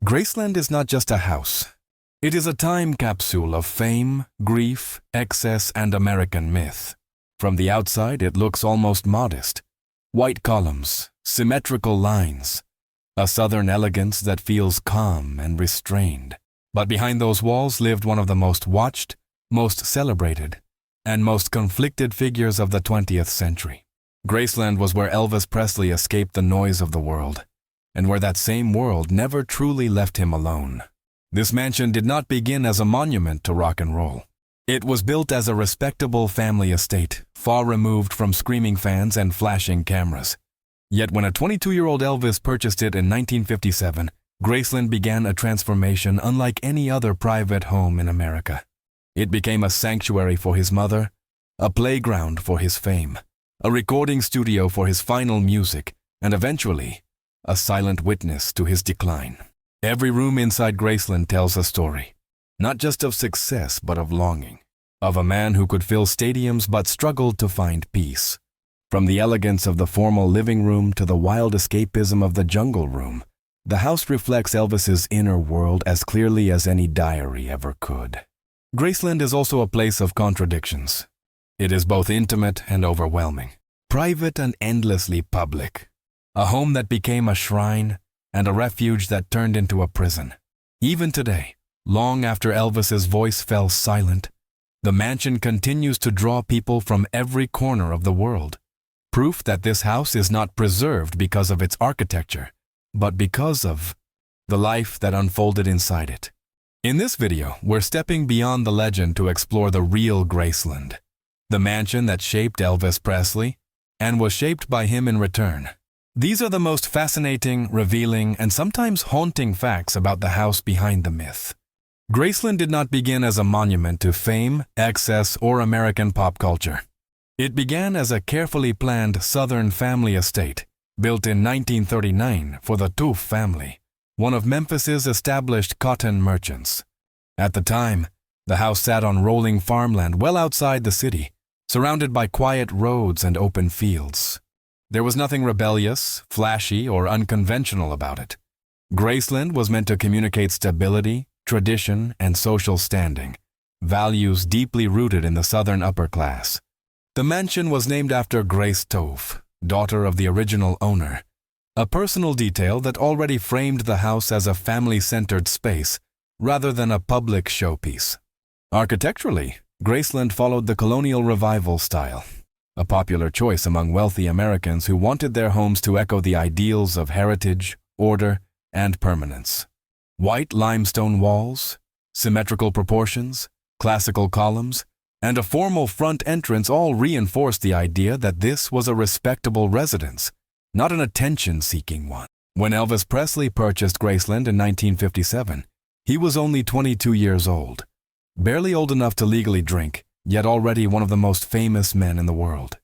Graceland is not just a house. It is a time capsule of fame, grief, excess, and American myth. From the outside, it looks almost modest. White columns, symmetrical lines, a southern elegance that feels calm and restrained. But behind those walls lived one of the most watched, most celebrated, and most conflicted figures of the 20th century. Graceland was where Elvis Presley escaped the noise of the world, and where that same world never truly left him alone. This mansion did not begin as a monument to rock and roll. It was built as a respectable family estate, far removed from screaming fans and flashing cameras. Yet when a 22-year-old Elvis purchased it in 1957, Graceland began a transformation unlike any other private home in America. It became a sanctuary for his mother, a playground for his fame, a recording studio for his final music, and eventually, a silent witness to his decline. Every room inside Graceland tells a story, not just of success but of longing, of a man who could fill stadiums but struggled to find peace. From the elegance of the formal living room to the wild escapism of the jungle room, the house reflects Elvis's inner world as clearly as any diary ever could. Graceland is also a place of contradictions. It is both intimate and overwhelming, private and endlessly public, a home that became a shrine and a refuge that turned into a prison. Even today, long after Elvis's voice fell silent, the mansion continues to draw people from every corner of the world. Proof that this house is not preserved because of its architecture, but because of the life that unfolded inside it. In this video, we're stepping beyond the legend to explore the real Graceland, the mansion that shaped Elvis Presley and was shaped by him in return. These are the most fascinating, revealing, and sometimes haunting facts about the house behind the myth. Graceland did not begin as a monument to fame, excess, or American pop culture. It began as a carefully planned Southern family estate, built in 1939 for the Tuff family, one of Memphis's established cotton merchants. At the time, the house sat on rolling farmland well outside the city, surrounded by quiet roads and open fields. There was nothing rebellious, flashy, or unconventional about it. Graceland was meant to communicate stability, tradition, and social standing, values deeply rooted in the Southern upper class. The mansion was named after Grace Tuff, daughter of the original owner, a personal detail that already framed the house as a family-centered space rather than a public showpiece. Architecturally, Graceland followed the colonial revival style, a popular choice among wealthy Americans who wanted their homes to echo the ideals of heritage, order, and permanence. White limestone walls, symmetrical proportions, classical columns, and a formal front entrance all reinforced the idea that this was a respectable residence, not an attention-seeking one. When Elvis Presley purchased Graceland in 1957, he was only 22 years old, barely old enough to legally drink, yet already one of the most famous men in the world.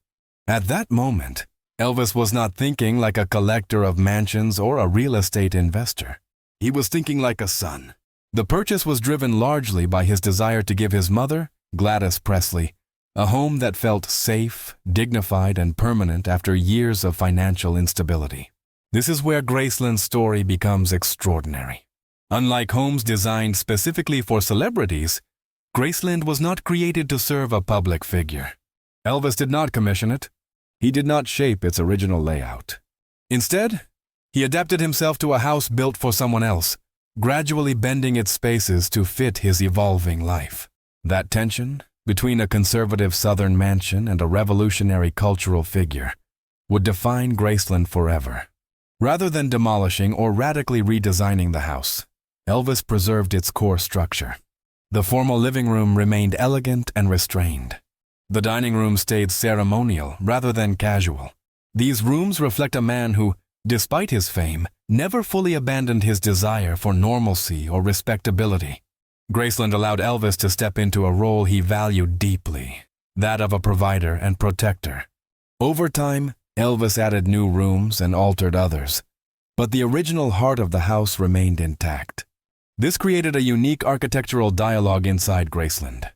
At that moment, Elvis was not thinking like a collector of mansions or a real estate investor. He was thinking like a son. The purchase was driven largely by his desire to give his mother, Gladys Presley, a home that felt safe, dignified, and permanent after years of financial instability. This is where Graceland's story becomes extraordinary. Unlike homes designed specifically for celebrities, Graceland was not created to serve a public figure. Elvis did not commission it. He did not shape its original layout. Instead, he adapted himself to a house built for someone else, gradually bending its spaces to fit his evolving life. That tension, between a conservative Southern mansion and a revolutionary cultural figure, would define Graceland forever. Rather than demolishing or radically redesigning the house, Elvis preserved its core structure. The formal living room remained elegant and restrained. The dining room stayed ceremonial rather than casual. These rooms reflect a man who, despite his fame, never fully abandoned his desire for normalcy or respectability. Graceland allowed Elvis to step into a role he valued deeply, that of a provider and protector. Over time, Elvis added new rooms and altered others, but the original heart of the house remained intact. This created a unique architectural dialogue inside Graceland.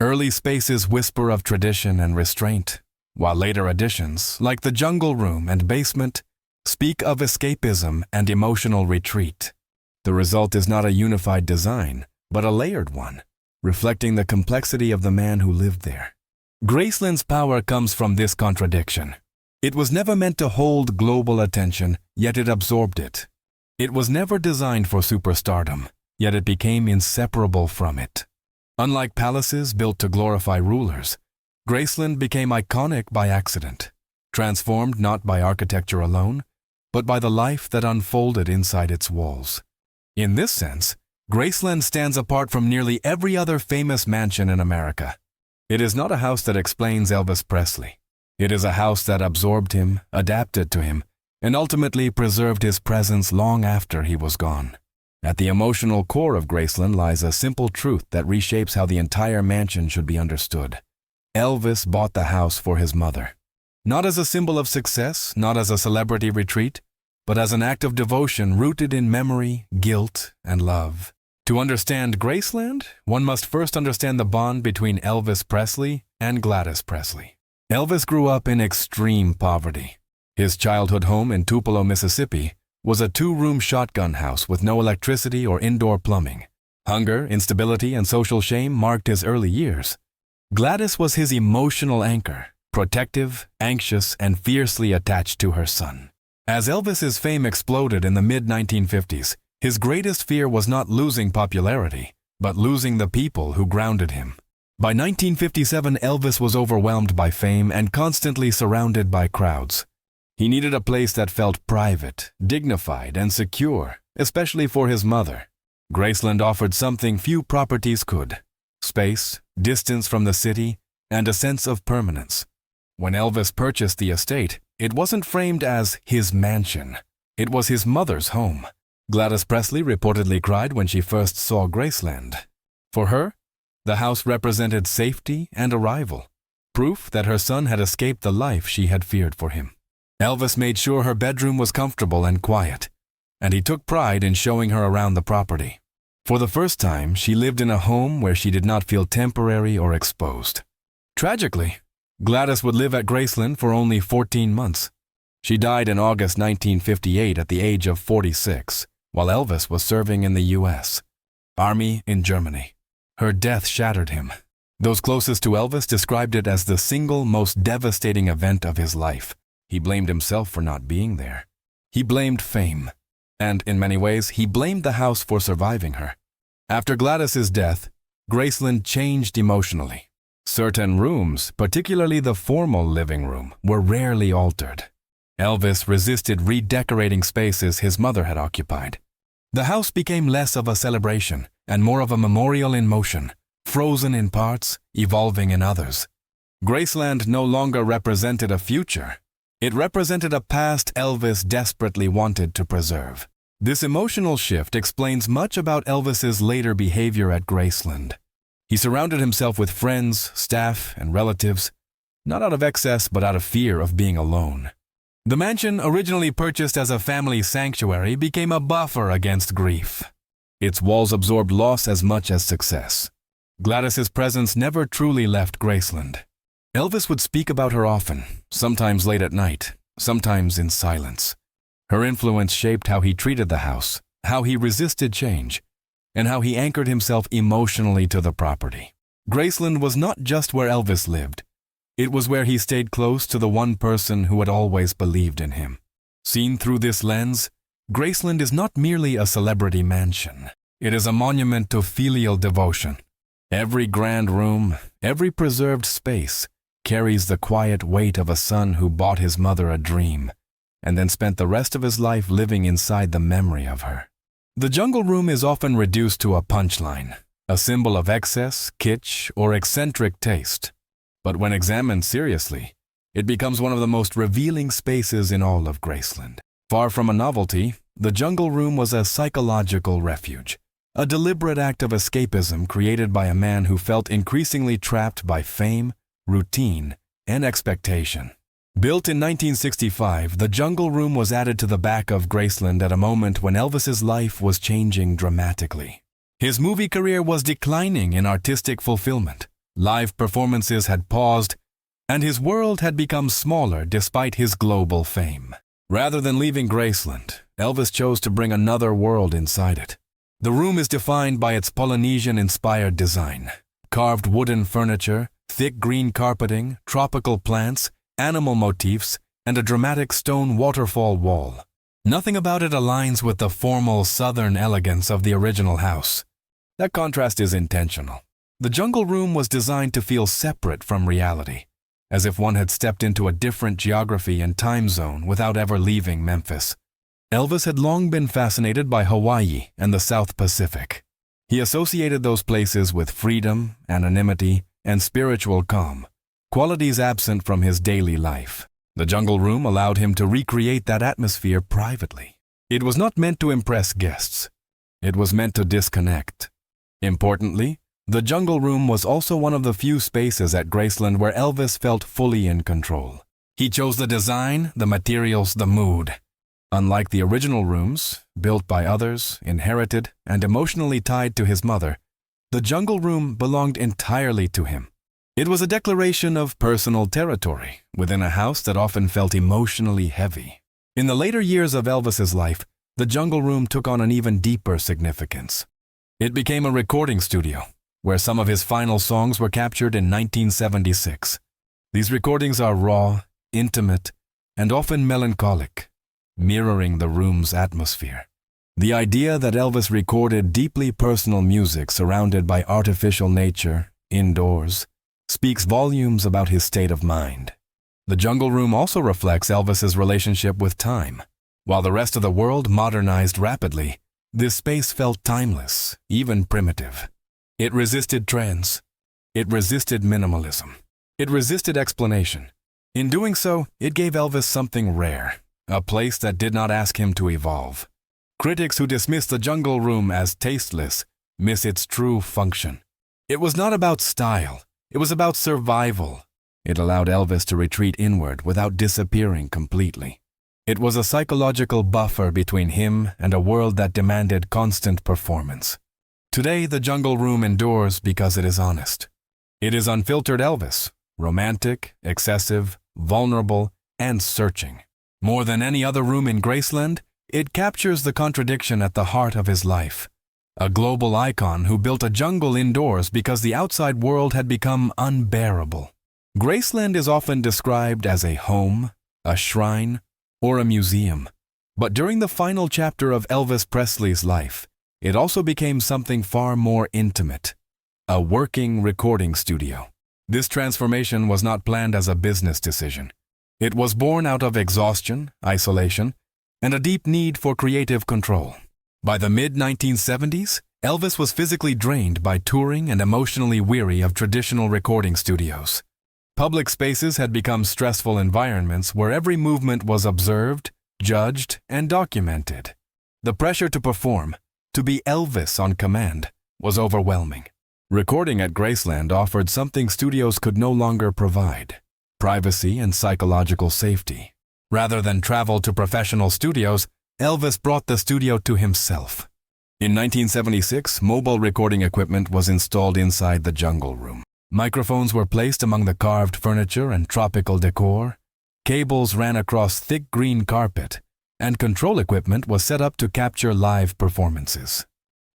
Early spaces whisper of tradition and restraint, while later additions, like the jungle room and basement, speak of escapism and emotional retreat. The result is not a unified design, but a layered one, reflecting the complexity of the man who lived there. Graceland's power comes from this contradiction. It was never meant to hold global attention, yet it absorbed it. It was never designed for superstardom, yet it became inseparable from it. Unlike palaces built to glorify rulers, Graceland became iconic by accident, transformed not by architecture alone, but by the life that unfolded inside its walls. In this sense, Graceland stands apart from nearly every other famous mansion in America. It is not a house that explains Elvis Presley. It is a house that absorbed him, adapted to him, and ultimately preserved his presence long after he was gone. At the emotional core of Graceland lies a simple truth that reshapes how the entire mansion should be understood. Elvis bought the house for his mother. Not as a symbol of success, not as a celebrity retreat, but as an act of devotion rooted in memory, guilt, and love. To understand Graceland, one must first understand the bond between Elvis Presley and Gladys Presley. Elvis grew up in extreme poverty. His childhood home in Tupelo, Mississippi, was a 2-room shotgun house with no electricity or indoor plumbing. Hunger, instability, and social shame marked his early years. Gladys was his emotional anchor, protective, anxious, and fiercely attached to her son. As Elvis's fame exploded in the mid-1950s, his greatest fear was not losing popularity, but losing the people who grounded him. By 1957, Elvis was overwhelmed by fame and constantly surrounded by crowds. He needed a place that felt private, dignified, and secure, especially for his mother. Graceland offered something few properties could: space, distance from the city, and a sense of permanence. When Elvis purchased the estate, it wasn't framed as his mansion. It was his mother's home. Gladys Presley reportedly cried when she first saw Graceland. For her, the house represented safety and arrival, proof that her son had escaped the life she had feared for him. Elvis made sure her bedroom was comfortable and quiet, and he took pride in showing her around the property. For the first time, she lived in a home where she did not feel temporary or exposed. Tragically, Gladys would live at Graceland for only 14 months. She died in August 1958 at the age of 46, while Elvis was serving in the U.S. Army in Germany. Her death shattered him. Those closest to Elvis described it as the single most devastating event of his life. He blamed himself for not being there. He blamed fame. And in many ways, he blamed the house for surviving her. After Gladys's death, Graceland changed emotionally. Certain rooms, particularly the formal living room, were rarely altered. Elvis resisted redecorating spaces his mother had occupied. The house became less of a celebration and more of a memorial in motion, frozen in parts, evolving in others. Graceland no longer represented a future. It represented a past Elvis desperately wanted to preserve. This emotional shift explains much about Elvis's later behavior at Graceland. He surrounded himself with friends, staff, and relatives, not out of excess but out of fear of being alone. The mansion, originally purchased as a family sanctuary, became a buffer against grief. Its walls absorbed loss as much as success. Gladys's presence never truly left Graceland. Elvis would speak about her often, sometimes late at night, sometimes in silence. Her influence shaped how he treated the house, how he resisted change, and how he anchored himself emotionally to the property. Graceland was not just where Elvis lived. It was where he stayed close to the one person who had always believed in him. Seen through this lens, Graceland is not merely a celebrity mansion. It is a monument to filial devotion. Every grand room, every preserved space, carries the quiet weight of a son who bought his mother a dream, and then spent the rest of his life living inside the memory of her. The jungle room is often reduced to a punchline, a symbol of excess, kitsch, or eccentric taste. But when examined seriously, it becomes one of the most revealing spaces in all of Graceland. Far from a novelty, the jungle room was a psychological refuge, a deliberate act of escapism created by a man who felt increasingly trapped by fame, routine, and expectation. Built in 1965, the jungle room was added to the back of Graceland at a moment when Elvis's life was changing dramatically. His movie career was declining in artistic fulfillment. Live performances had paused, and his world had become smaller despite his global fame. Rather than leaving Graceland, Elvis chose to bring another world inside it. The room is defined by its Polynesian-inspired design. Carved wooden furniture, thick green carpeting, tropical plants, animal motifs, and a dramatic stone waterfall wall. Nothing about it aligns with the formal southern elegance of the original house. That contrast is intentional. The jungle room was designed to feel separate from reality, as if one had stepped into a different geography and time zone without ever leaving Memphis. Elvis had long been fascinated by Hawaii and the South Pacific. He associated those places with freedom, anonymity, and spiritual calm, qualities absent from his daily life. The jungle room allowed him to recreate that atmosphere privately. It was not meant to impress guests. It was meant to disconnect. Importantly, the jungle room was also one of the few spaces at Graceland where Elvis felt fully in control. He chose the design, the materials, the mood. Unlike the original rooms, built by others, inherited, and emotionally tied to his mother, the jungle room belonged entirely to him. It was a declaration of personal territory within a house that often felt emotionally heavy. In the later years of Elvis's life, the jungle room took on an even deeper significance. It became a recording studio, where some of his final songs were captured in 1976. These recordings are raw, intimate, and often melancholic, mirroring the room's atmosphere. The idea that Elvis recorded deeply personal music surrounded by artificial nature, indoors, speaks volumes about his state of mind. The jungle room also reflects Elvis's relationship with time. While the rest of the world modernized rapidly, this space felt timeless, even primitive. It resisted trends. It resisted minimalism. It resisted explanation. In doing so, it gave Elvis something rare, a place that did not ask him to evolve. Critics who dismiss the jungle room as tasteless miss its true function. It was not about style. It was about survival. It allowed Elvis to retreat inward without disappearing completely. It was a psychological buffer between him and a world that demanded constant performance. Today, the jungle room endures because it is honest. It is unfiltered Elvis, romantic, excessive, vulnerable, and searching. More than any other room in Graceland, it captures the contradiction at the heart of his life. A global icon who built a jungle indoors because the outside world had become unbearable. Graceland is often described as a home, a shrine, or a museum. But during the final chapter of Elvis Presley's life, it also became something far more intimate, a working recording studio. This transformation was not planned as a business decision. It was born out of exhaustion, isolation, and a deep need for creative control. By the mid-1970s, Elvis was physically drained by touring and emotionally weary of traditional recording studios. Public spaces had become stressful environments where every movement was observed, judged, and documented. The pressure to perform, to be Elvis on command, was overwhelming. Recording at Graceland offered something studios could no longer provide: privacy and psychological safety. Rather than travel to professional studios, Elvis brought the studio to himself. In 1976, mobile recording equipment was installed inside the jungle room. Microphones were placed among the carved furniture and tropical decor. Cables ran across thick green carpet, and control equipment was set up to capture live performances.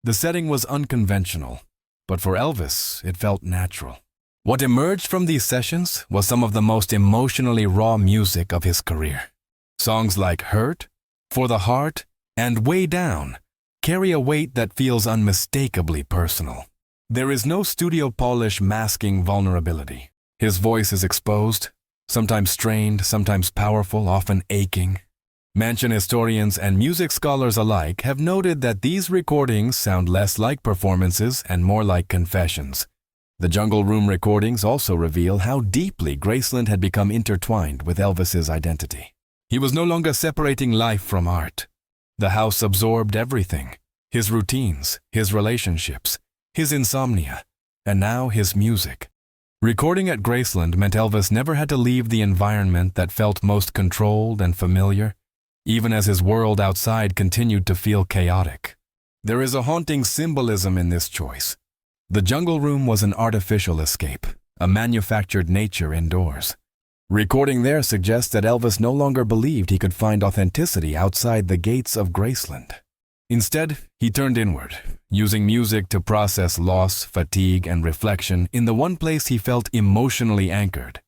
The setting was unconventional, but for Elvis, it felt natural. What emerged from these sessions was some of the most emotionally raw music of his career. Songs like Hurt, For the Heart, and Way Down carry a weight that feels unmistakably personal. There is no studio polish masking vulnerability. His voice is exposed, sometimes strained, sometimes powerful, often aching. Mansion historians and music scholars alike have noted that these recordings sound less like performances and more like confessions. The jungle room recordings also reveal how deeply Graceland had become intertwined with Elvis's identity. He was no longer separating life from art. The house absorbed everything: his routines, his relationships, his insomnia, and now his music. Recording at Graceland meant Elvis never had to leave the environment that felt most controlled and familiar, even as his world outside continued to feel chaotic. There is a haunting symbolism in this choice. The jungle room was an artificial escape, a manufactured nature indoors. Recording there suggests that Elvis no longer believed he could find authenticity outside the gates of Graceland. Instead, he turned inward, using music to process loss, fatigue, and reflection in the one place he felt emotionally anchored.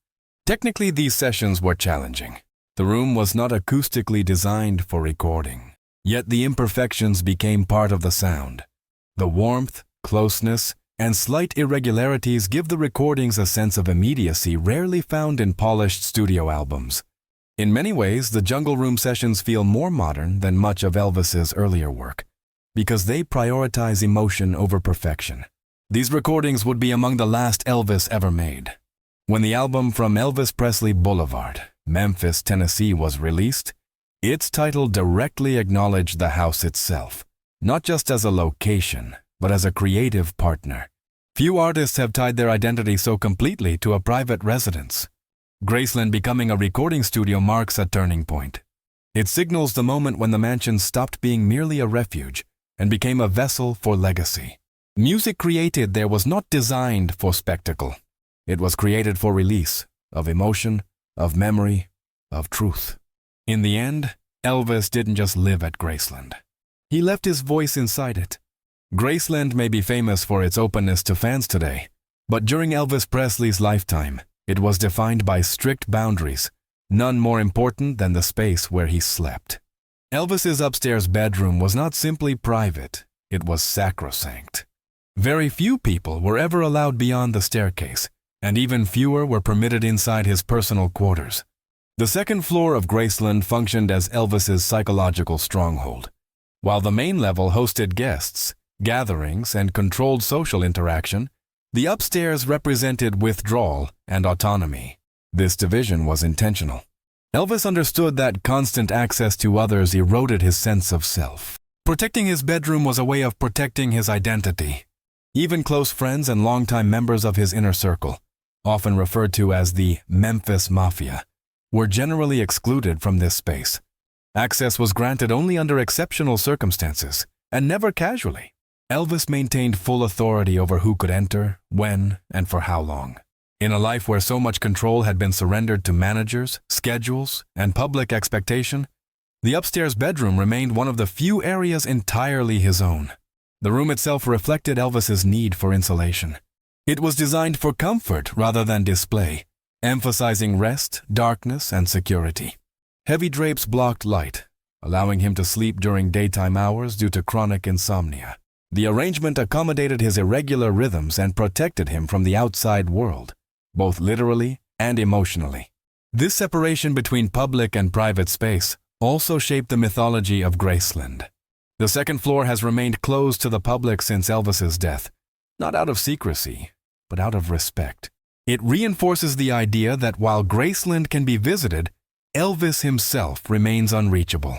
Technically, these sessions were challenging. The room was not acoustically designed for recording, yet the imperfections became part of the sound. The warmth, closeness, and slight irregularities give the recordings a sense of immediacy rarely found in polished studio albums. In many ways, the Jungle Room sessions feel more modern than much of Elvis's earlier work, because they prioritize emotion over perfection. These recordings would be among the last Elvis ever made. When the album From Elvis Presley Boulevard, Memphis, Tennessee was released, its title directly acknowledged the house itself, not just as a location, but as a creative partner. Few artists have tied their identity so completely to a private residence. Graceland becoming a recording studio marks a turning point. It signals the moment when the mansion stopped being merely a refuge and became a vessel for legacy. Music created there was not designed for spectacle. It was created for release, of emotion, of memory, of truth. In the end, Elvis didn't just live at Graceland. He left his voice inside it. Graceland may be famous for its openness to fans today, but during Elvis Presley's lifetime, it was defined by strict boundaries, none more important than the space where he slept. Elvis's upstairs bedroom was not simply private, it was sacrosanct. Very few people were ever allowed beyond the staircase, and even fewer were permitted inside his personal quarters. The second floor of Graceland functioned as Elvis's psychological stronghold. While the main level hosted guests, gatherings, and controlled social interaction, the upstairs represented withdrawal and autonomy. This division was intentional. Elvis understood that constant access to others eroded his sense of self. Protecting his bedroom was a way of protecting his identity. Even close friends and longtime members of his inner circle, often referred to as the Memphis Mafia, were generally excluded from this space. Access was granted only under exceptional circumstances, and never casually. Elvis maintained full authority over who could enter, when, and for how long. In a life where so much control had been surrendered to managers, schedules, and public expectation, the upstairs bedroom remained one of the few areas entirely his own. The room itself reflected Elvis's need for insulation. It was designed for comfort rather than display, emphasizing rest, darkness, and security. Heavy drapes blocked light, allowing him to sleep during daytime hours due to chronic insomnia. The arrangement accommodated his irregular rhythms and protected him from the outside world, both literally and emotionally. This separation between public and private space also shaped the mythology of Graceland. The second floor has remained closed to the public since Elvis's death, not out of secrecy, but out of respect. It reinforces the idea that while Graceland can be visited, Elvis himself remains unreachable.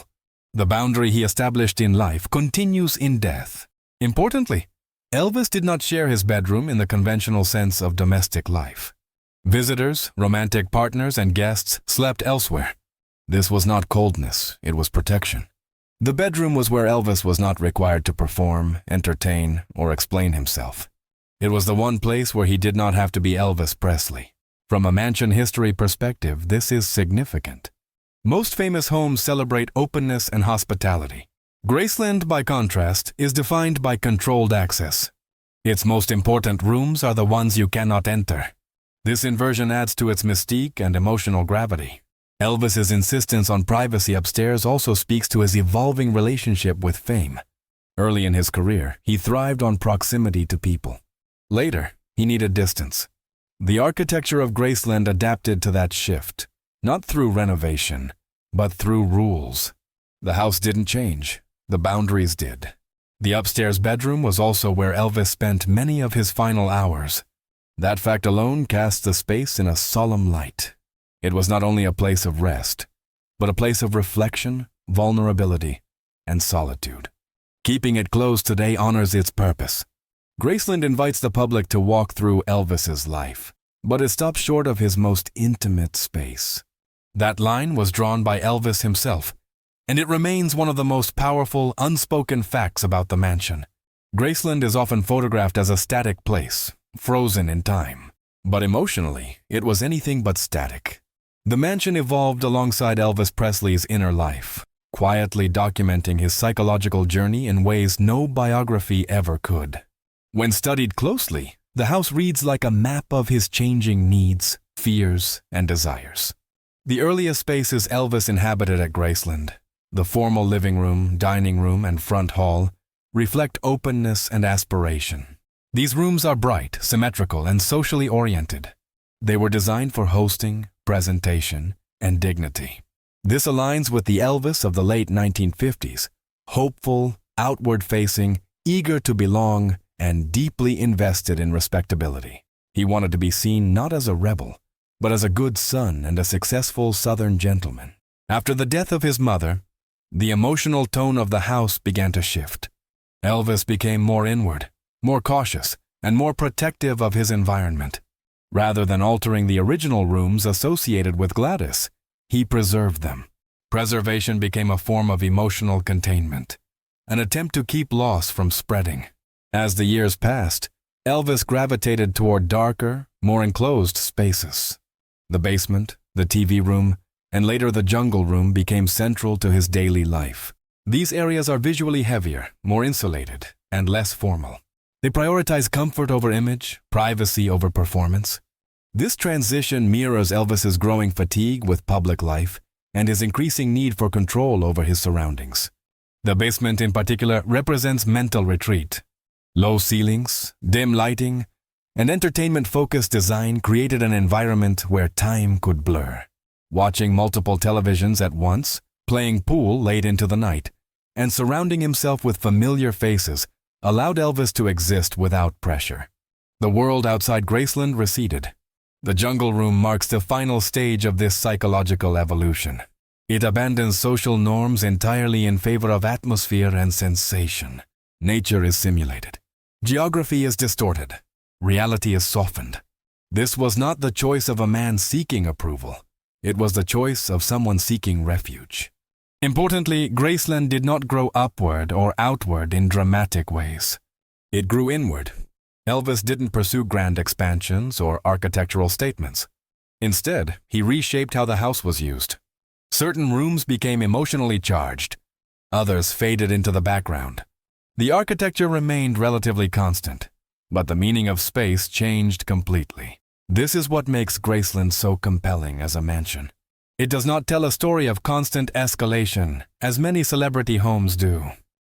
The boundary he established in life continues in death. Importantly, Elvis did not share his bedroom in the conventional sense of domestic life. Visitors, romantic partners, and guests slept elsewhere. This was not coldness, it was protection. The bedroom was where Elvis was not required to perform, entertain, or explain himself. It was the one place where he did not have to be Elvis Presley. From a mansion history perspective, this is significant. Most famous homes celebrate openness and hospitality. Graceland, by contrast, is defined by controlled access. Its most important rooms are the ones you cannot enter. This inversion adds to its mystique and emotional gravity. Elvis's insistence on privacy upstairs also speaks to his evolving relationship with fame. Early in his career, he thrived on proximity to people. Later, he needed distance. The architecture of Graceland adapted to that shift, not through renovation, but through rules. The house didn't change. The boundaries did. The upstairs bedroom was also where Elvis spent many of his final hours. That fact alone casts the space in a solemn light. It was not only a place of rest, but a place of reflection, vulnerability, and solitude. Keeping it closed today honors its purpose. Graceland invites the public to walk through Elvis's life, but it stops short of his most intimate space. That line was drawn by Elvis himself, and it remains one of the most powerful, unspoken facts about the mansion. Graceland is often photographed as a static place, frozen in time. But emotionally, it was anything but static. The mansion evolved alongside Elvis Presley's inner life, quietly documenting his psychological journey in ways no biography ever could. When studied closely, the house reads like a map of his changing needs, fears, and desires. The earliest spaces Elvis inhabited at Graceland, the formal living room, dining room, and front hall, reflect openness and aspiration. These rooms are bright, symmetrical, and socially oriented. They were designed for hosting, presentation, and dignity. This aligns with the Elvis of the late 1950s, hopeful, outward-facing, eager to belong, and deeply invested in respectability. He wanted to be seen not as a rebel, but as a good son and a successful Southern gentleman. After the death of his mother, the emotional tone of the house began to shift. Elvis became more inward, more cautious, and more protective of his environment. Rather than altering the original rooms associated with Gladys, he preserved them. Preservation became a form of emotional containment, an attempt to keep loss from spreading. As the years passed, Elvis gravitated toward darker, more enclosed spaces. The basement, the TV room, and later the jungle room became central to his daily life. These areas are visually heavier, more insulated, and less formal. They prioritize comfort over image, privacy over performance. This transition mirrors Elvis's growing fatigue with public life and his increasing need for control over his surroundings. The basement in particular represents mental retreat. Low ceilings, dim lighting, and entertainment-focused design created an environment where time could blur. Watching multiple televisions at once, playing pool late into the night, and surrounding himself with familiar faces allowed Elvis to exist without pressure. The world outside Graceland receded. The jungle room marks the final stage of this psychological evolution. It abandons social norms entirely in favor of atmosphere and sensation. Nature is simulated. Geography is distorted. Reality is softened. This was not the choice of a man seeking approval. It was the choice of someone seeking refuge. Importantly, Graceland did not grow upward or outward in dramatic ways. It grew inward. Elvis didn't pursue grand expansions or architectural statements. Instead, he reshaped how the house was used. Certain rooms became emotionally charged. Others faded into the background. The architecture remained relatively constant, but the meaning of space changed completely. This is what makes Graceland so compelling as a mansion. It does not tell a story of constant escalation, as many celebrity homes do.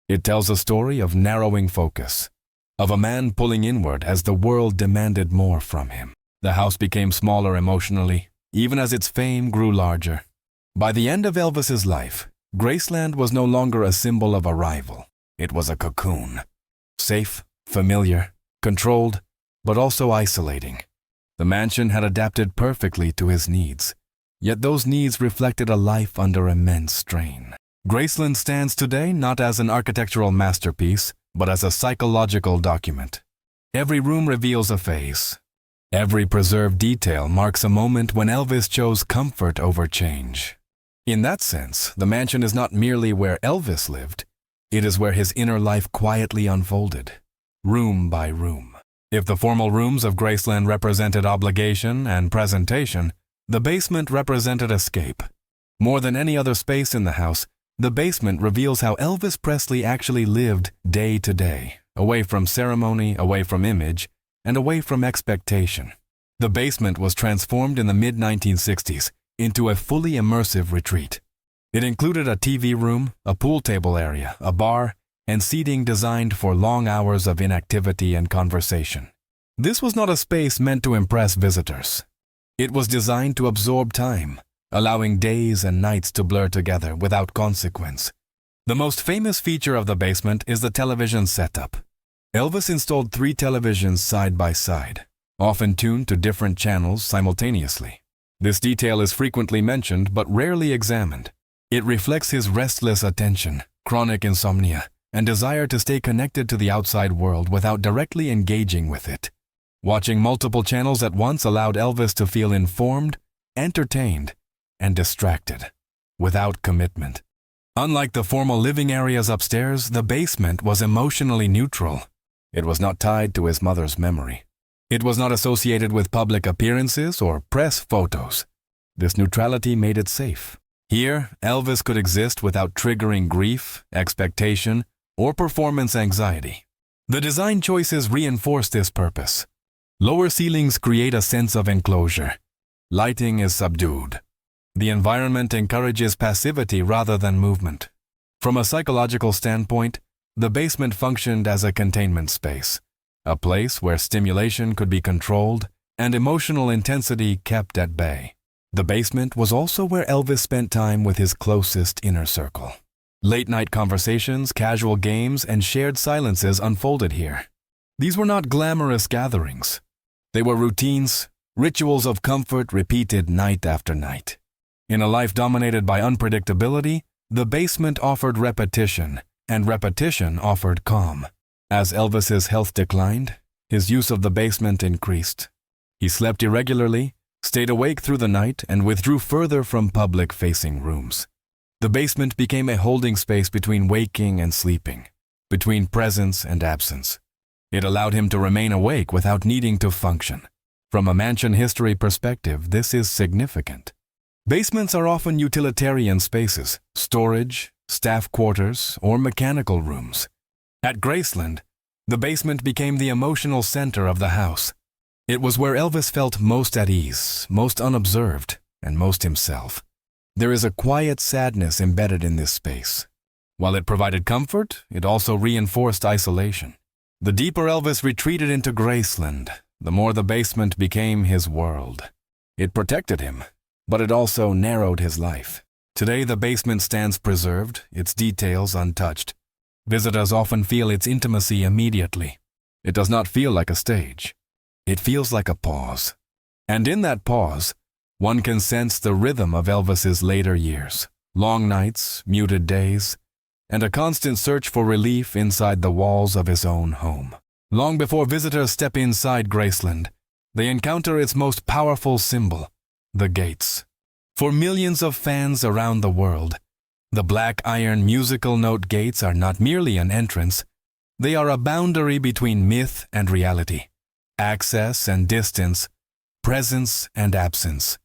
It tells a story of narrowing focus, of a man pulling inward as the world demanded more from him. The house became smaller emotionally, even as its fame grew larger. By the end of Elvis's life, Graceland was no longer a symbol of arrival. It was a cocoon. Safe, familiar, controlled, but also isolating. The mansion had adapted perfectly to his needs, yet those needs reflected a life under immense strain. Graceland stands today not as an architectural masterpiece, but as a psychological document. Every room reveals a phase. Every preserved detail marks a moment when Elvis chose comfort over change. In that sense, the mansion is not merely where Elvis lived, it is where his inner life quietly unfolded, room by room. If the formal rooms of Graceland represented obligation and presentation, the basement represented escape. More than any other space in the house, the basement reveals how Elvis Presley actually lived day to day, away from ceremony, away from image, and away from expectation. The basement was transformed in the mid-1960s into a fully immersive retreat. It included a TV room, a pool table area, a bar, and seating designed for long hours of inactivity and conversation. This was not a space meant to impress visitors. It was designed to absorb time, allowing days and nights to blur together without consequence. The most famous feature of the basement is the television setup. Elvis installed 3 televisions side by side, often tuned to different channels simultaneously. This detail is frequently mentioned but rarely examined. It reflects his restless attention, chronic insomnia, and desire to stay connected to the outside world without directly engaging with it. Watching multiple channels at once allowed Elvis to feel informed, entertained, and distracted, without commitment. Unlike the formal living areas upstairs, the basement was emotionally neutral. It was not tied to his mother's memory. It was not associated with public appearances or press photos. This neutrality made it safe. Here, Elvis could exist without triggering grief, expectation, or performance anxiety. The design choices reinforce this purpose. Lower ceilings create a sense of enclosure. Lighting is subdued. The environment encourages passivity rather than movement. From a psychological standpoint, the basement functioned as a containment space, a place where stimulation could be controlled and emotional intensity kept at bay. The basement was also where Elvis spent time with his closest inner circle. Late-night conversations, casual games, and shared silences unfolded here. These were not glamorous gatherings. They were routines, rituals of comfort repeated night after night. In a life dominated by unpredictability, the basement offered repetition, and repetition offered calm. As Elvis's health declined, his use of the basement increased. He slept irregularly, stayed awake through the night, and withdrew further from public-facing rooms. The basement became a holding space between waking and sleeping, between presence and absence. It allowed him to remain awake without needing to function. From a mansion history perspective, this is significant. Basements are often utilitarian spaces, storage, staff quarters, or mechanical rooms. At Graceland, the basement became the emotional center of the house. It was where Elvis felt most at ease, most unobserved, and most himself. There is a quiet sadness embedded in this space. While it provided comfort, it also reinforced isolation. The deeper Elvis retreated into Graceland, the more the basement became his world. It protected him, but it also narrowed his life. Today, the basement stands preserved, its details untouched. Visitors often feel its intimacy immediately. It does not feel like a stage. It feels like a pause. And in that pause, one can sense the rhythm of Elvis's later years. Long nights, muted days, and a constant search for relief inside the walls of his own home. Long before visitors step inside Graceland, they encounter its most powerful symbol, the gates. For millions of fans around the world, the black iron musical note gates are not merely an entrance, they are a boundary between myth and reality, access and distance, presence and absence.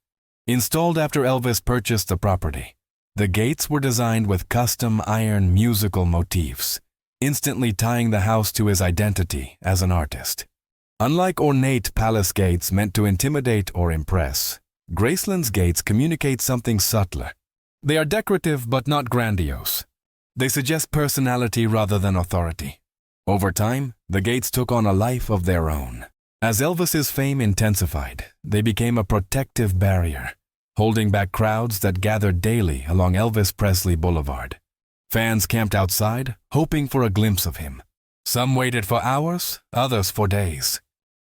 Installed after Elvis purchased the property, the gates were designed with custom iron musical motifs, instantly tying the house to his identity as an artist. Unlike ornate palace gates meant to intimidate or impress, Graceland's gates communicate something subtler. They are decorative but not grandiose. They suggest personality rather than authority. Over time, the gates took on a life of their own. As Elvis's fame intensified, they became a protective barrier, holding back crowds that gathered daily along Elvis Presley Boulevard. Fans camped outside, hoping for a glimpse of him. Some waited for hours, others for days.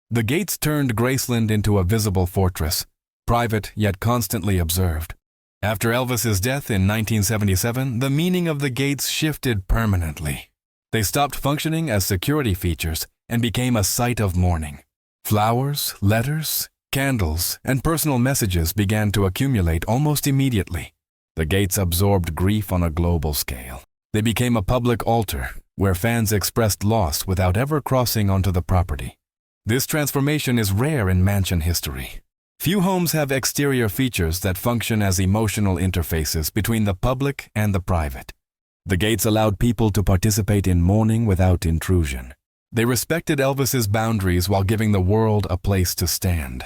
The gates turned Graceland into a visible fortress, private yet constantly observed. After Elvis's death in 1977, the meaning of the gates shifted permanently. They stopped functioning as security features and became a site of mourning. Flowers, letters, candles, and personal messages began to accumulate almost immediately. The gates absorbed grief on a global scale. They became a public altar where fans expressed loss without ever crossing onto the property. This transformation is rare in mansion history. Few homes have exterior features that function as emotional interfaces between the public and the private. The gates allowed people to participate in mourning without intrusion. They respected Elvis's boundaries while giving the world a place to stand.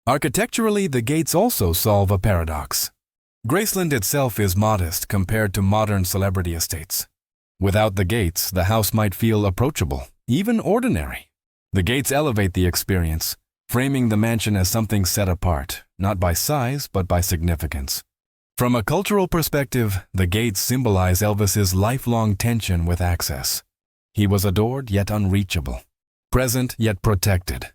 Architecturally, the gates also solve a paradox. Graceland itself is modest compared to modern celebrity estates. Without the gates, the house might feel approachable, even ordinary. The gates elevate the experience, framing the mansion as something set apart, not by size, but by significance. From a cultural perspective, the gates symbolize Elvis's lifelong tension with access. He was adored yet unreachable, present yet protected.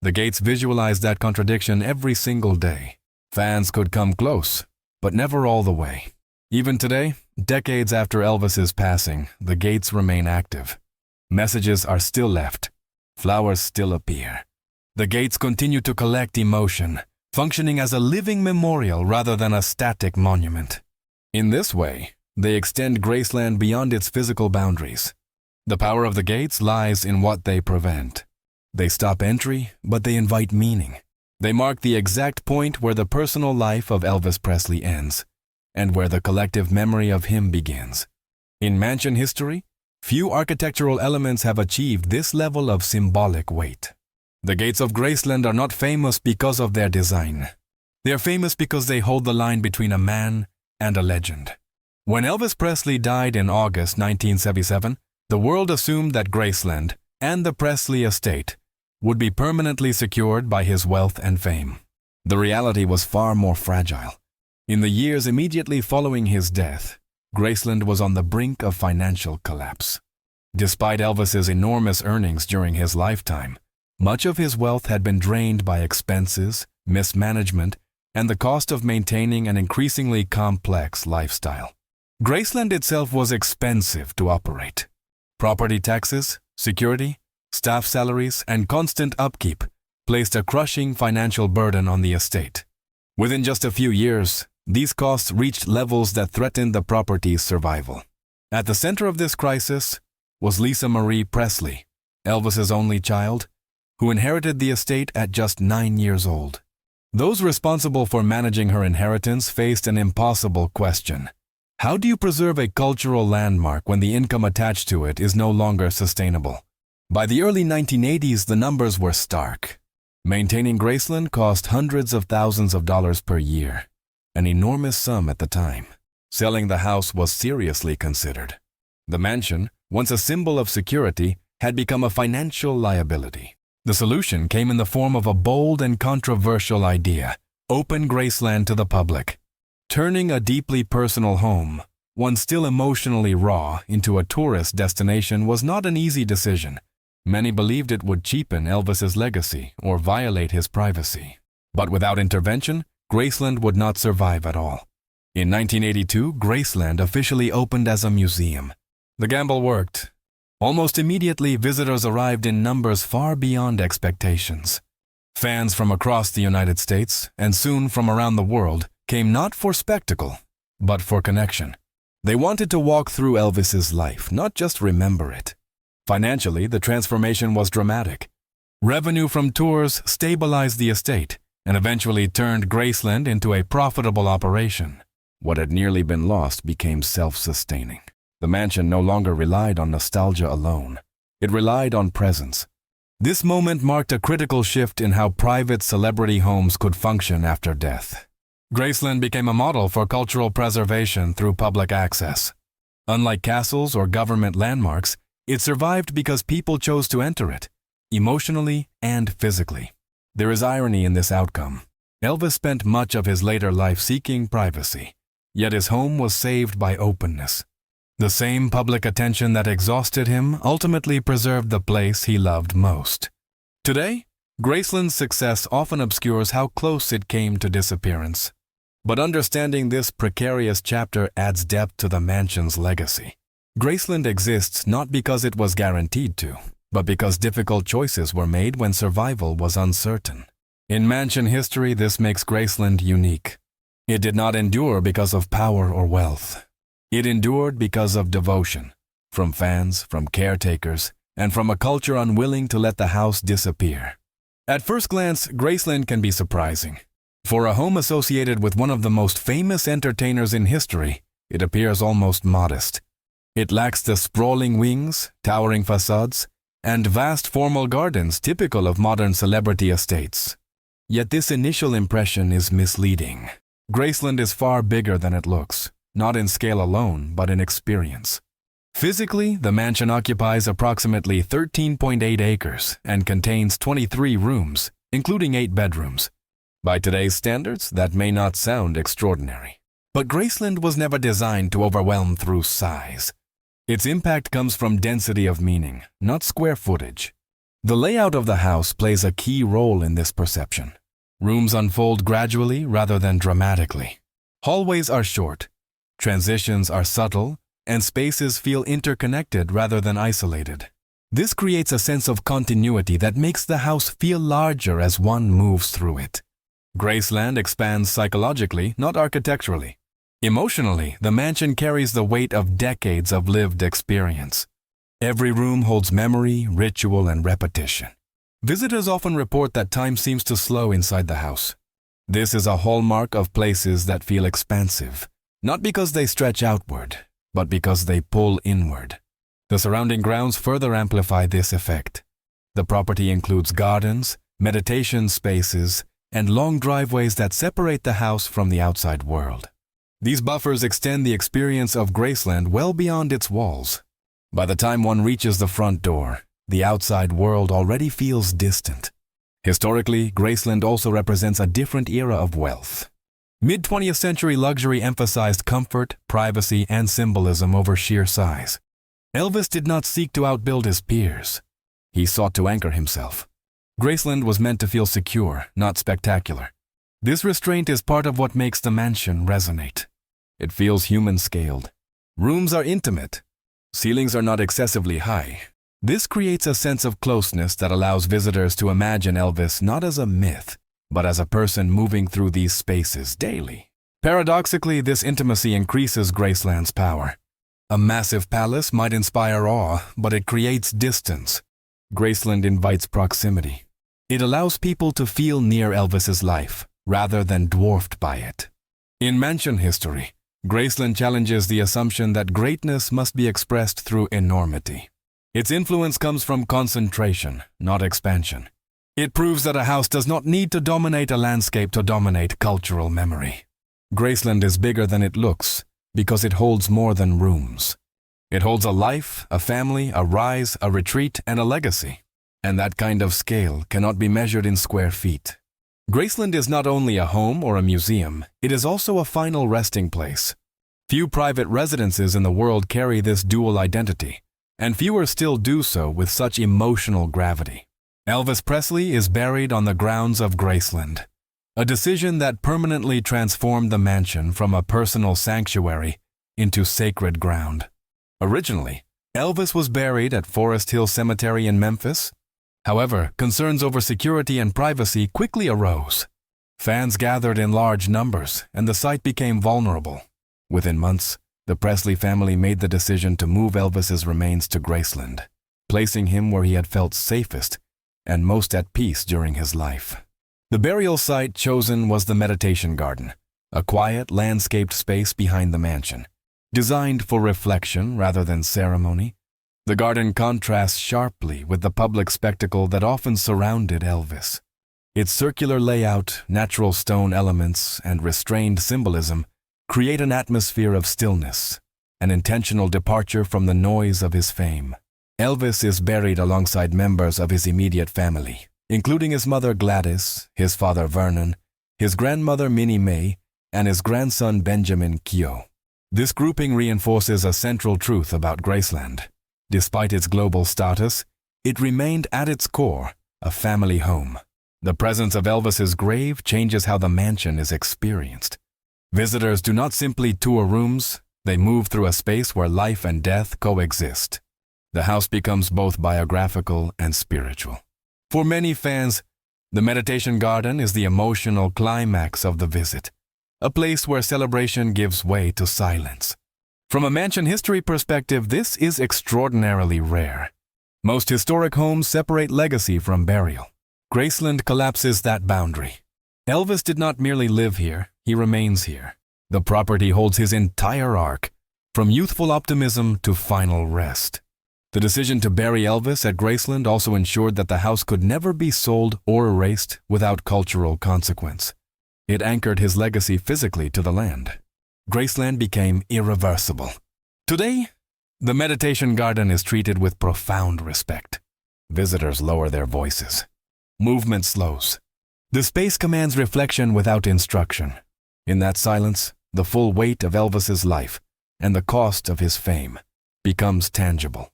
The gates visualized that contradiction every single day. Fans could come close, but never all the way. Even today, decades after Elvis's passing, the gates remain active. Messages are still left. Flowers still appear. The gates continue to collect emotion, functioning as a living memorial rather than a static monument. In this way, they extend Graceland beyond its physical boundaries. The power of the gates lies in what they prevent. They stop entry, but they invite meaning. They mark the exact point where the personal life of Elvis Presley ends, and where the collective memory of him begins. In mansion history, few architectural elements have achieved this level of symbolic weight. The gates of Graceland are not famous because of their design. They are famous because they hold the line between a man and a legend. When Elvis Presley died in August 1977, the world assumed that Graceland and the Presley estate would be permanently secured by his wealth and fame. The reality was far more fragile. In the years immediately following his death, Graceland was on the brink of financial collapse. Despite Elvis's enormous earnings during his lifetime, much of his wealth had been drained by expenses, mismanagement, and the cost of maintaining an increasingly complex lifestyle. Graceland itself was expensive to operate. Property taxes, security, staff salaries, and constant upkeep placed a crushing financial burden on the estate. Within just a few years, these costs reached levels that threatened the property's survival. At the center of this crisis was Lisa Marie Presley, Elvis's only child, who inherited the estate at just 9 years old. Those responsible for managing her inheritance faced an impossible question. How do you preserve a cultural landmark when the income attached to it is no longer sustainable? By the early 1980s, the numbers were stark. Maintaining Graceland cost hundreds of thousands of dollars per year, an enormous sum at the time. Selling the house was seriously considered. The mansion, once a symbol of security, had become a financial liability. The solution came in the form of a bold and controversial idea: open Graceland to the public. Turning a deeply personal home, one still emotionally raw, into a tourist destination was not an easy decision. Many believed it would cheapen Elvis's legacy or violate his privacy. But without intervention, Graceland would not survive at all. In 1982, Graceland officially opened as a museum. The gamble worked. Almost immediately, visitors arrived in numbers far beyond expectations. Fans from across the United States, and soon from around the world, came not for spectacle, but for connection. They wanted to walk through Elvis's life, not just remember it. Financially, the transformation was dramatic. Revenue from tours stabilized the estate and eventually turned Graceland into a profitable operation. What had nearly been lost became self-sustaining. The mansion no longer relied on nostalgia alone. It relied on presence. This moment marked a critical shift in how private celebrity homes could function after death. Graceland became a model for cultural preservation through public access. Unlike castles or government landmarks, it survived because people chose to enter it, emotionally and physically. There is irony in this outcome. Elvis spent much of his later life seeking privacy, yet his home was saved by openness. The same public attention that exhausted him ultimately preserved the place he loved most. Today, Graceland's success often obscures how close it came to disappearance. But understanding this precarious chapter adds depth to the mansion's legacy. Graceland exists not because it was guaranteed to, but because difficult choices were made when survival was uncertain. In mansion history, this makes Graceland unique. It did not endure because of power or wealth. It endured because of devotion, from fans, from caretakers, and from a culture unwilling to let the house disappear. At first glance, Graceland can be surprising. For a home associated with one of the most famous entertainers in history, it appears almost modest. It lacks the sprawling wings, towering facades, and vast formal gardens typical of modern celebrity estates. Yet this initial impression is misleading. Graceland is far bigger than it looks, not in scale alone, but in experience. Physically, the mansion occupies approximately 13.8 acres and contains 23 rooms, including 8 bedrooms. By today's standards, that may not sound extraordinary. But Graceland was never designed to overwhelm through size. Its impact comes from density of meaning, not square footage. The layout of the house plays a key role in this perception. Rooms unfold gradually rather than dramatically. Hallways are short, transitions are subtle, and spaces feel interconnected rather than isolated. This creates a sense of continuity that makes the house feel larger as one moves through it. Graceland expands psychologically, not architecturally. Emotionally, the mansion carries the weight of decades of lived experience. Every room holds memory, ritual, and repetition. Visitors often report that time seems to slow inside the house. This is a hallmark of places that feel expansive, not because they stretch outward, but because they pull inward. The surrounding grounds further amplify this effect. The property includes gardens, meditation spaces, and long driveways that separate the house from the outside world. These buffers extend the experience of Graceland well beyond its walls. By the time one reaches the front door, the outside world already feels distant. Historically, Graceland also represents a different era of wealth. Mid-20th century luxury emphasized comfort, privacy, and symbolism over sheer size. Elvis did not seek to outbuild his peers. He sought to anchor himself. Graceland was meant to feel secure, not spectacular. This restraint is part of what makes the mansion resonate. It feels human-scaled. Rooms are intimate. Ceilings are not excessively high. This creates a sense of closeness that allows visitors to imagine Elvis not as a myth, but as a person moving through these spaces daily. Paradoxically, this intimacy increases Graceland's power. A massive palace might inspire awe, but it creates distance. Graceland invites proximity. It allows people to feel near Elvis's life, rather than dwarfed by it. In mansion history, Graceland challenges the assumption that greatness must be expressed through enormity. Its influence comes from concentration, not expansion. It proves that a house does not need to dominate a landscape to dominate cultural memory. Graceland is bigger than it looks because it holds more than rooms. It holds a life, a family, a rise, a retreat, and a legacy. And that kind of scale cannot be measured in square feet. Graceland is not only a home or a museum, it is also a final resting place. Few private residences in the world carry this dual identity, and fewer still do so with such emotional gravity. Elvis Presley is buried on the grounds of Graceland, a decision that permanently transformed the mansion from a personal sanctuary into sacred ground. Originally, Elvis was buried at Forest Hill Cemetery in Memphis. However, concerns over security and privacy quickly arose. Fans gathered in large numbers, and the site became vulnerable. Within months, the Presley family made the decision to move Elvis's remains to Graceland, placing him where he had felt safest and most at peace during his life. The burial site chosen was the Meditation Garden, a quiet, landscaped space behind the mansion, designed for reflection rather than ceremony. The garden contrasts sharply with the public spectacle that often surrounded Elvis. Its circular layout, natural stone elements, and restrained symbolism create an atmosphere of stillness, an intentional departure from the noise of his fame. Elvis is buried alongside members of his immediate family, including his mother Gladys, his father Vernon, his grandmother Minnie Mae, and his grandson Benjamin Keogh. This grouping reinforces a central truth about Graceland. Despite its global status, it remained at its core a family home. The presence of Elvis's grave changes how the mansion is experienced. Visitors do not simply tour rooms, they move through a space where life and death coexist. The house becomes both biographical and spiritual. For many fans, the Meditation Garden is the emotional climax of the visit, a place where celebration gives way to silence. From a mansion history perspective, this is extraordinarily rare. Most historic homes separate legacy from burial. Graceland collapses that boundary. Elvis did not merely live here, he remains here. The property holds his entire arc, from youthful optimism to final rest. The decision to bury Elvis at Graceland also ensured that the house could never be sold or erased without cultural consequence. It anchored his legacy physically to the land. Graceland became irreversible. Today, the Meditation Garden is treated with profound respect. Visitors lower their voices. Movement slows. The space commands reflection without instruction. In that silence, the full weight of Elvis's life and the cost of his fame becomes tangible.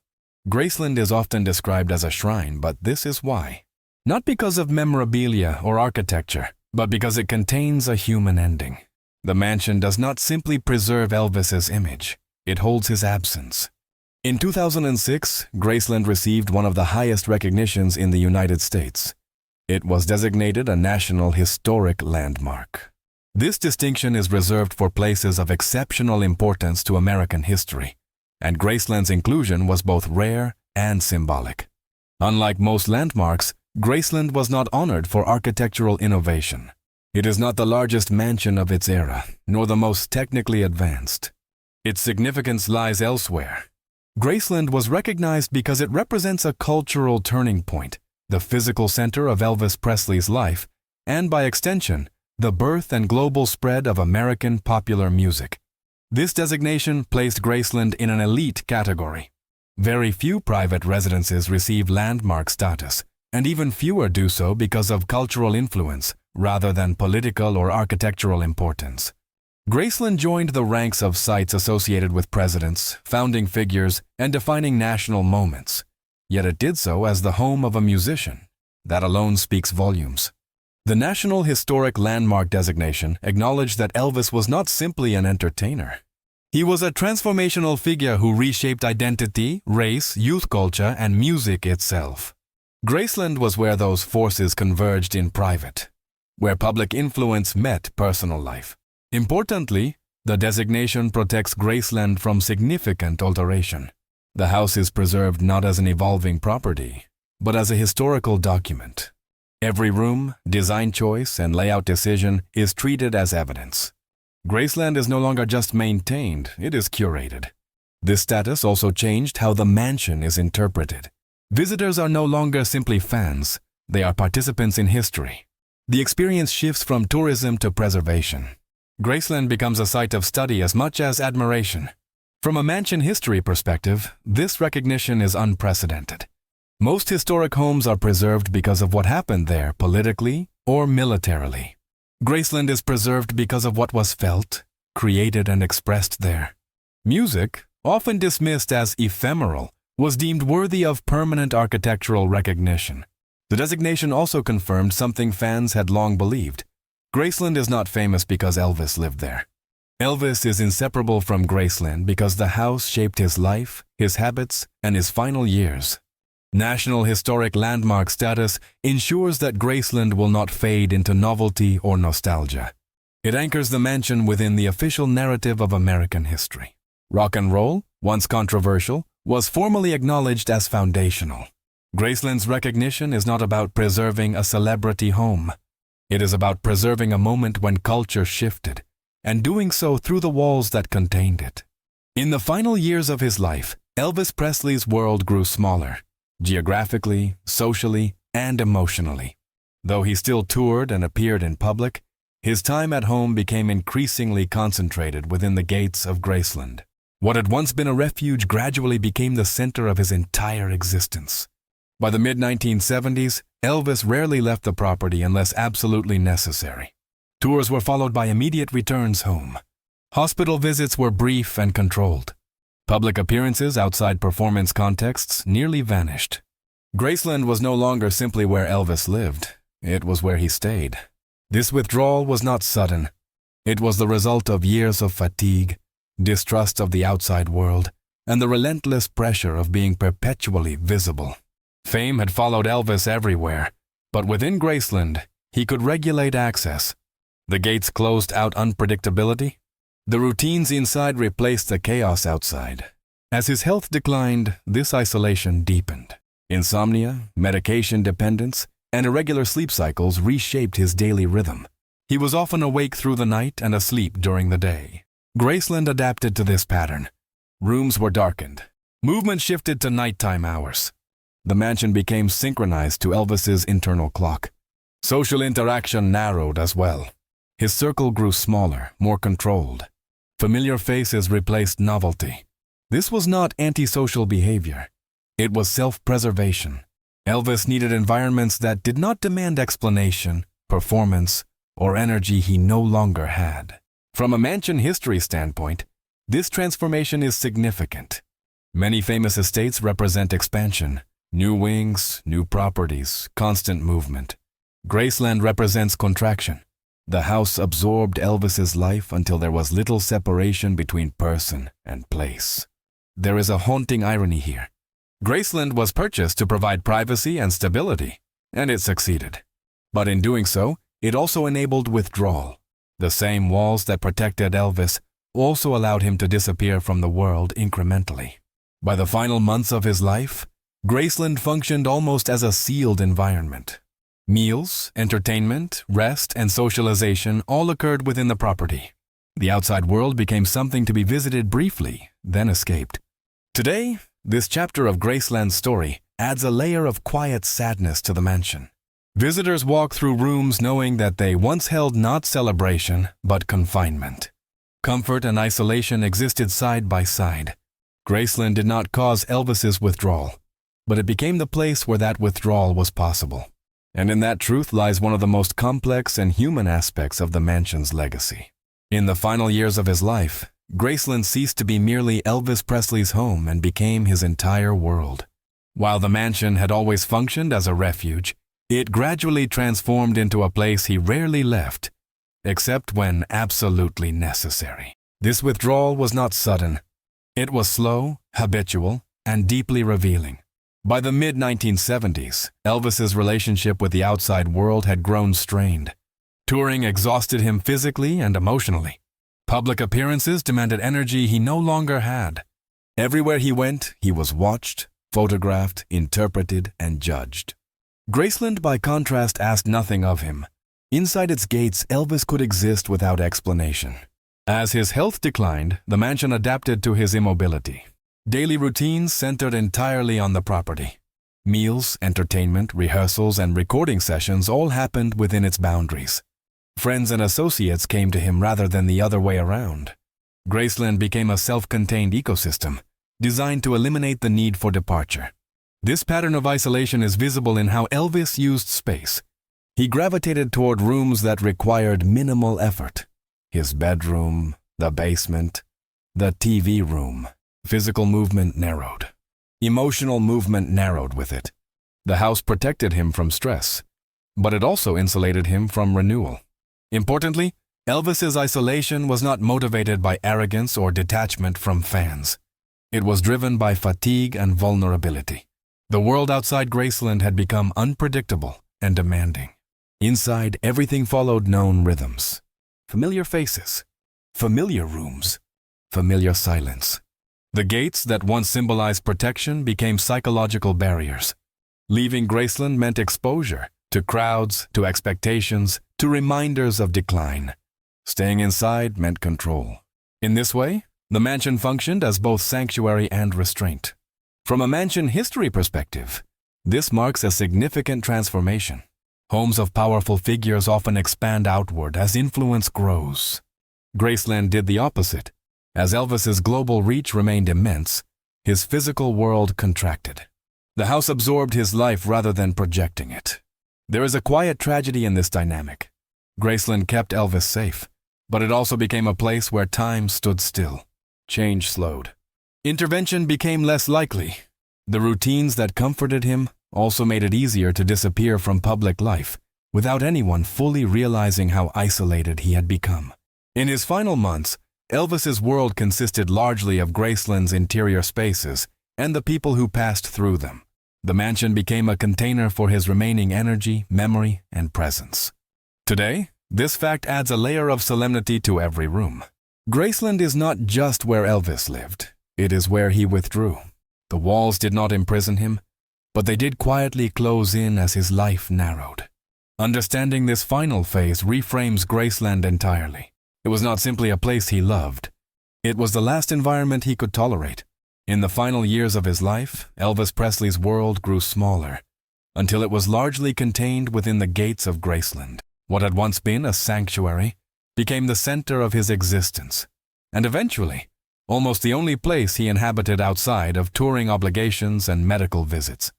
Graceland is often described as a shrine, but this is why. Not because of memorabilia or architecture, but because it contains a human ending. The mansion does not simply preserve Elvis's image, it holds his absence. In 2006, Graceland received one of the highest recognitions in the United States. It was designated a National Historic Landmark. This distinction is reserved for places of exceptional importance to American history, and Graceland's inclusion was both rare and symbolic. Unlike most landmarks, Graceland was not honored for architectural innovation. It is not the largest mansion of its era, nor the most technically advanced. Its significance lies elsewhere. Graceland was recognized because it represents a cultural turning point, the physical center of Elvis Presley's life, and by extension, the birth and global spread of American popular music. This designation placed Graceland in an elite category. Very few private residences receive landmark status, and even fewer do so because of cultural influence rather than political or architectural importance. Graceland joined the ranks of sites associated with presidents, founding figures, and defining national moments. Yet it did so as the home of a musician. That alone speaks volumes. The National Historic Landmark designation acknowledged that Elvis was not simply an entertainer. He was a transformational figure who reshaped identity, race, youth culture, and music itself. Graceland was where those forces converged in private, where public influence met personal life. Importantly, the designation protects Graceland from significant alteration. The house is preserved not as an evolving property, but as a historical document. Every room, design choice, and layout decision is treated as evidence. Graceland is no longer just maintained, it is curated. This status also changed how the mansion is interpreted. Visitors are no longer simply fans, they are participants in history. The experience shifts from tourism to preservation. Graceland becomes a site of study as much as admiration. From a mansion history perspective, this recognition is unprecedented. Most historic homes are preserved because of what happened there politically or militarily. Graceland is preserved because of what was felt, created, and expressed there. Music, often dismissed as ephemeral, was deemed worthy of permanent architectural recognition. The designation also confirmed something fans had long believed. Graceland is not famous because Elvis lived there. Elvis is inseparable from Graceland because the house shaped his life, his habits, and his final years. National Historic Landmark status ensures that Graceland will not fade into novelty or nostalgia. It anchors the mansion within the official narrative of American history. Rock and roll, once controversial, was formally acknowledged as foundational. Graceland's recognition is not about preserving a celebrity home. It is about preserving a moment when culture shifted, and doing so through the walls that contained it. In the final years of his life, Elvis Presley's world grew smaller, geographically, socially, and emotionally. Though he still toured and appeared in public, his time at home became increasingly concentrated within the gates of Graceland. What had once been a refuge gradually became the center of his entire existence. By the mid-1970s, Elvis rarely left the property unless absolutely necessary. Tours were followed by immediate returns home. Hospital visits were brief and controlled. Public appearances outside performance contexts nearly vanished. Graceland was no longer simply where Elvis lived. It was where he stayed. This withdrawal was not sudden. It was the result of years of fatigue, distrust of the outside world, and the relentless pressure of being perpetually visible. Fame had followed Elvis everywhere, but within Graceland, he could regulate access. The gates closed out unpredictability. The routines inside replaced the chaos outside. As his health declined, this isolation deepened. Insomnia, medication dependence, and irregular sleep cycles reshaped his daily rhythm. He was often awake through the night and asleep during the day. Graceland adapted to this pattern. Rooms were darkened. Movement shifted to nighttime hours. The mansion became synchronized to Elvis's internal clock. Social interaction narrowed as well. His circle grew smaller, more controlled. Familiar faces replaced novelty. This was not antisocial behavior. It was self-preservation. Elvis needed environments that did not demand explanation, performance, or energy he no longer had. From a mansion history standpoint, this transformation is significant. Many famous estates represent expansion, new wings, new properties, constant movement. Graceland represents contraction. The house absorbed Elvis's life until there was little separation between person and place. There is a haunting irony here. Graceland was purchased to provide privacy and stability, and it succeeded. But in doing so, it also enabled withdrawal. The same walls that protected Elvis also allowed him to disappear from the world incrementally. By the final months of his life, Graceland functioned almost as a sealed environment. Meals, entertainment, rest, and socialization all occurred within the property. The outside world became something to be visited briefly, then escaped. Today, this chapter of Graceland's story adds a layer of quiet sadness to the mansion. Visitors walk through rooms knowing that they once held not celebration, but confinement. Comfort and isolation existed side by side. Graceland did not cause Elvis's withdrawal, but it became the place where that withdrawal was possible. And in that truth lies one of the most complex and human aspects of the mansion's legacy. In the final years of his life, Graceland ceased to be merely Elvis Presley's home and became his entire world. While the mansion had always functioned as a refuge, it gradually transformed into a place he rarely left, except when absolutely necessary. This withdrawal was not sudden. It was slow, habitual, and deeply revealing. By the mid-1970s, Elvis's relationship with the outside world had grown strained. Touring exhausted him physically and emotionally. Public appearances demanded energy he no longer had. Everywhere he went, he was watched, photographed, interpreted, and judged. Graceland, by contrast, asked nothing of him. Inside its gates, Elvis could exist without explanation. As his health declined, the mansion adapted to his immobility. Daily routines centered entirely on the property. Meals, entertainment, rehearsals, and recording sessions all happened within its boundaries. Friends and associates came to him rather than the other way around. Graceland became a self-contained ecosystem, designed to eliminate the need for departure. This pattern of isolation is visible in how Elvis used space. He gravitated toward rooms that required minimal effort. His bedroom, the basement, the TV room. Physical movement narrowed. Emotional movement narrowed with it. The house protected him from stress, but it also insulated him from renewal. Importantly, Elvis's isolation was not motivated by arrogance or detachment from fans. It was driven by fatigue and vulnerability. The world outside Graceland had become unpredictable and demanding. Inside, everything followed known rhythms. Familiar faces, familiar rooms, familiar silence. The gates that once symbolized protection became psychological barriers. Leaving Graceland meant exposure to crowds, to expectations, to reminders of decline. Staying inside meant control. In this way, the mansion functioned as both sanctuary and restraint. From a mansion history perspective, this marks a significant transformation. Homes of powerful figures often expand outward as influence grows. Graceland did the opposite. As Elvis's global reach remained immense, his physical world contracted. The house absorbed his life rather than projecting it. There is a quiet tragedy in this dynamic. Graceland kept Elvis safe, but it also became a place where time stood still. Change slowed. Intervention became less likely. The routines that comforted him also made it easier to disappear from public life without anyone fully realizing how isolated he had become. In his final months, Elvis's world consisted largely of Graceland's interior spaces and the people who passed through them. The mansion became a container for his remaining energy, memory, and presence. Today, this fact adds a layer of solemnity to every room. Graceland is not just where Elvis lived, it is where he withdrew. The walls did not imprison him, but they did quietly close in as his life narrowed. Understanding this final phase reframes Graceland entirely. It was not simply a place he loved. It was the last environment he could tolerate. In the final years of his life, Elvis Presley's world grew smaller, until it was largely contained within the gates of Graceland. What had once been a sanctuary became the center of his existence, and eventually, almost the only place he inhabited outside of touring obligations and medical visits.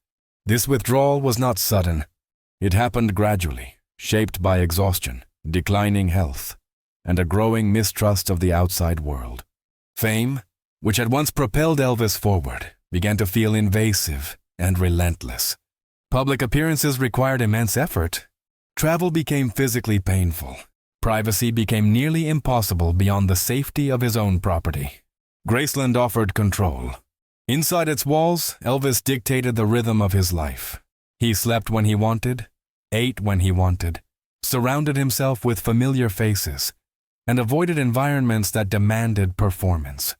This withdrawal was not sudden. It happened gradually, shaped by exhaustion, declining health, and a growing mistrust of the outside world. Fame, which had once propelled Elvis forward, began to feel invasive and relentless. Public appearances required immense effort. Travel became physically painful. Privacy became nearly impossible beyond the safety of his own property. Graceland offered control. Inside its walls, Elvis dictated the rhythm of his life. He slept when he wanted, ate when he wanted, surrounded himself with familiar faces, and avoided environments that demanded performance.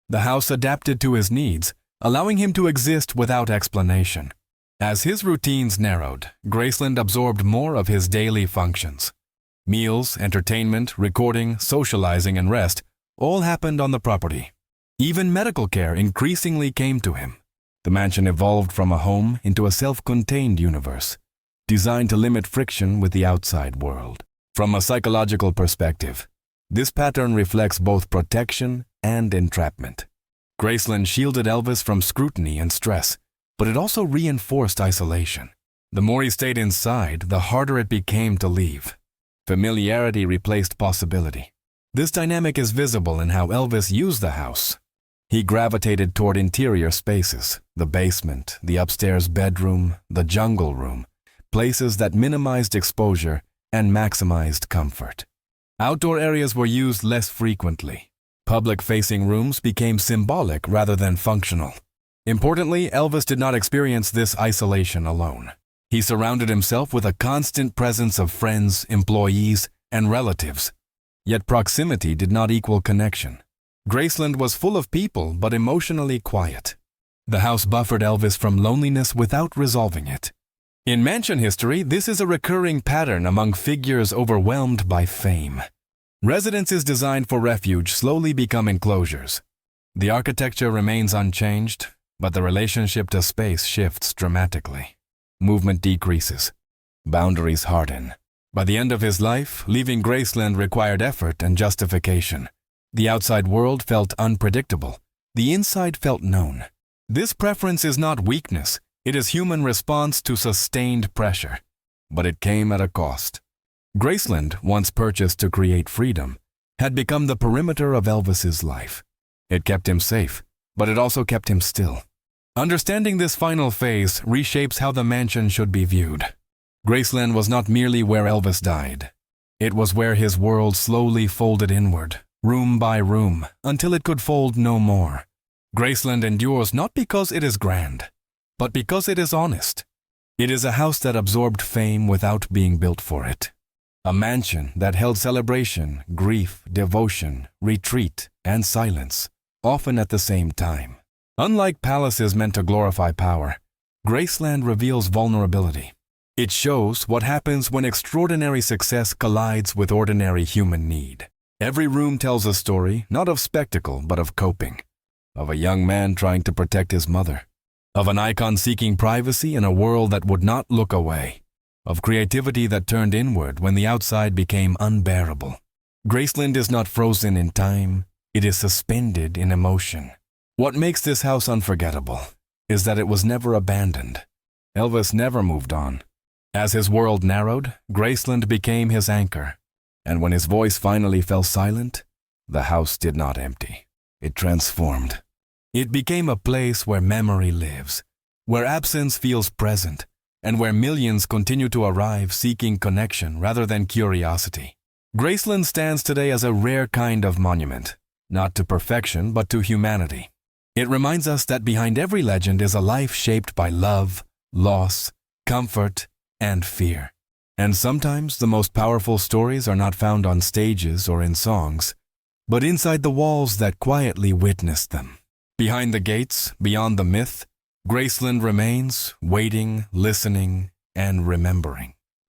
The house adapted to his needs, allowing him to exist without explanation. As his routines narrowed, Graceland absorbed more of his daily functions. Meals, entertainment, recording, socializing, and rest all happened on the property. Even medical care increasingly came to him. The mansion evolved from a home into a self-contained universe, designed to limit friction with the outside world. From a psychological perspective, this pattern reflects both protection and entrapment. Graceland shielded Elvis from scrutiny and stress, but it also reinforced isolation. The more he stayed inside, the harder it became to leave. Familiarity replaced possibility. This dynamic is visible in how Elvis used the house. He gravitated toward interior spaces, the basement, the upstairs bedroom, the jungle room, places that minimized exposure and maximized comfort. Outdoor areas were used less frequently. Public-facing rooms became symbolic rather than functional. Importantly, Elvis did not experience this isolation alone. He surrounded himself with a constant presence of friends, employees, and relatives. Yet proximity did not equal connection. Graceland was full of people, but emotionally quiet. The house buffered Elvis from loneliness without resolving it. In mansion history, this is a recurring pattern among figures overwhelmed by fame. Residences designed for refuge slowly become enclosures. The architecture remains unchanged, but the relationship to space shifts dramatically. Movement decreases. Boundaries harden. By the end of his life, leaving Graceland required effort and justification. The outside world felt unpredictable. The inside felt known. This preference is not weakness. It is human response to sustained pressure. But it came at a cost. Graceland, once purchased to create freedom, had become the perimeter of Elvis's life. It kept him safe, but it also kept him still. Understanding this final phase reshapes how the mansion should be viewed. Graceland was not merely where Elvis died. It was where his world slowly folded inward, room by room, until it could fold no more. Graceland endures not because it is grand, but because it is honest. It is a house that absorbed fame without being built for it. A mansion that held celebration, grief, devotion, retreat, and silence, often at the same time. Unlike palaces meant to glorify power, Graceland reveals vulnerability. It shows what happens when extraordinary success collides with ordinary human need. Every room tells a story, not of spectacle, but of coping. Of a young man trying to protect his mother. Of an icon seeking privacy in a world that would not look away. Of creativity that turned inward when the outside became unbearable. Graceland is not frozen in time, it is suspended in emotion. What makes this house unforgettable is that it was never abandoned. Elvis never moved on. As his world narrowed, Graceland became his anchor. And when his voice finally fell silent, the house did not empty. It transformed. It became a place where memory lives, where absence feels present, and where millions continue to arrive seeking connection rather than curiosity. Graceland stands today as a rare kind of monument, not to perfection but to humanity. It reminds us that behind every legend is a life shaped by love, loss, comfort, and fear. And sometimes the most powerful stories are not found on stages or in songs, but inside the walls that quietly witnessed them. Behind the gates, beyond the myth, Graceland remains, waiting, listening, and remembering.